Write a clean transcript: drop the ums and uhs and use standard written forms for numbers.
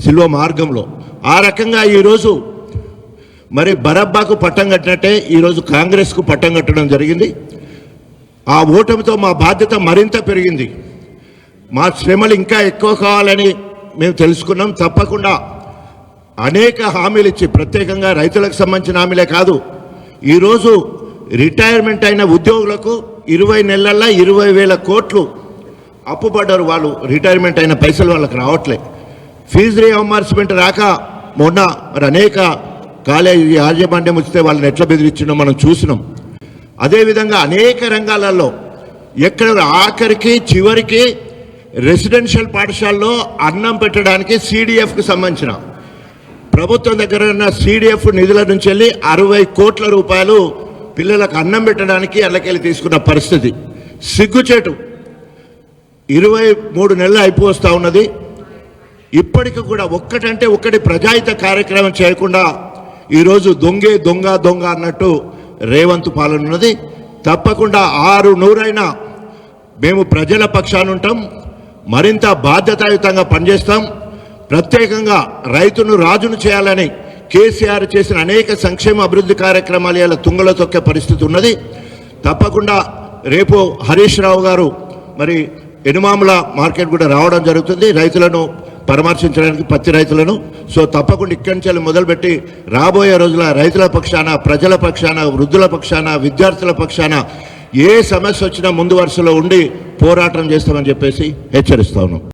సిల్వ మార్గంలో. ఆ రకంగా ఈరోజు మరి బరబ్బాకు పట్టం కట్టినట్టే ఈరోజు కాంగ్రెస్కు పట్టం కట్టడం జరిగింది. ఆ ఓటమితో మా బాధ్యత మరింత పెరిగింది. మా శ్రమలు ఇంకా ఎక్కువ కావాలని మేము తెలుసుకున్నాం. తప్పకుండా అనేక హామీలు ఇచ్చి, ప్రత్యేకంగా రైతులకు సంబంధించిన హామీలే కాదు, ఈరోజు రిటైర్మెంట్ అయిన ఉద్యోగులకు 20 నెలల్లో 20,000 కోట్లు అప్పుపడ్డారు. వాళ్ళు రిటైర్మెంట్ అయిన పైసలు వాళ్ళకి రావట్లే. ఫీజు రీఎంబర్స్మెంట్ రాక మొన్న మరి అనేక కాలేజీ యాజమాన్యం వస్తే వాళ్ళని ఎట్లా బెదిరించినో మనం చూసినాం. అదేవిధంగా అనేక రంగాలలో ఎక్కడ ఆఖరికి చివరికి రెసిడెన్షియల్ పాఠశాలలో అన్నం పెట్టడానికి CDFకు సంబంధించిన ప్రభుత్వం దగ్గర ఉన్న CDF నిధుల నుంచి వెళ్ళి 60 కోట్ల రూపాయలు పిల్లలకు అన్నం పెట్టడానికి అల్లకెళ్ళి తీసుకున్న పరిస్థితి సిగ్గుచేటు. 23 నెలలు అయిపోస్తూ ఉన్నది. ఇప్పటికి కూడా ఒక్కటంటే ఒక్కటి ప్రజాహిత కార్యక్రమం చేయకుండా ఈరోజు దొంగే దొంగ దొంగ అన్నట్టు రేవంత్ పాలన ఉన్నది. తప్పకుండా 600 మేము ప్రజల పక్షాన ఉంటాం, మరింత బాధ్యతాయుతంగా పనిచేస్తాం. ప్రత్యేకంగా రైతును రాజును చేయాలని కేసీఆర్ చేసిన అనేక సంక్షేమ అభివృద్ధి కార్యక్రమాలు ఇలా తుంగలో తొక్కే పరిస్థితి ఉన్నది. తప్పకుండా రేపు హరీష్ రావు గారు మరి ఎనుమాముల మార్కెట్ కూడా రావడం జరుగుతుంది, రైతులను పరామర్శించడానికి, పత్తి రైతులను. సో తప్పకుండా ఇక్కడి నుంచి మొదలుపెట్టి రాబోయే రోజుల రైతుల పక్షాన, ప్రజల పక్షాన, వృద్ధుల పక్షాన, విద్యార్థుల పక్షాన ఏ సమస్య వచ్చినా ముందు వరుసలో ఉండి పోరాటం చేస్తామని చెప్పేసి హెచ్చరిస్తా ఉన్నాం.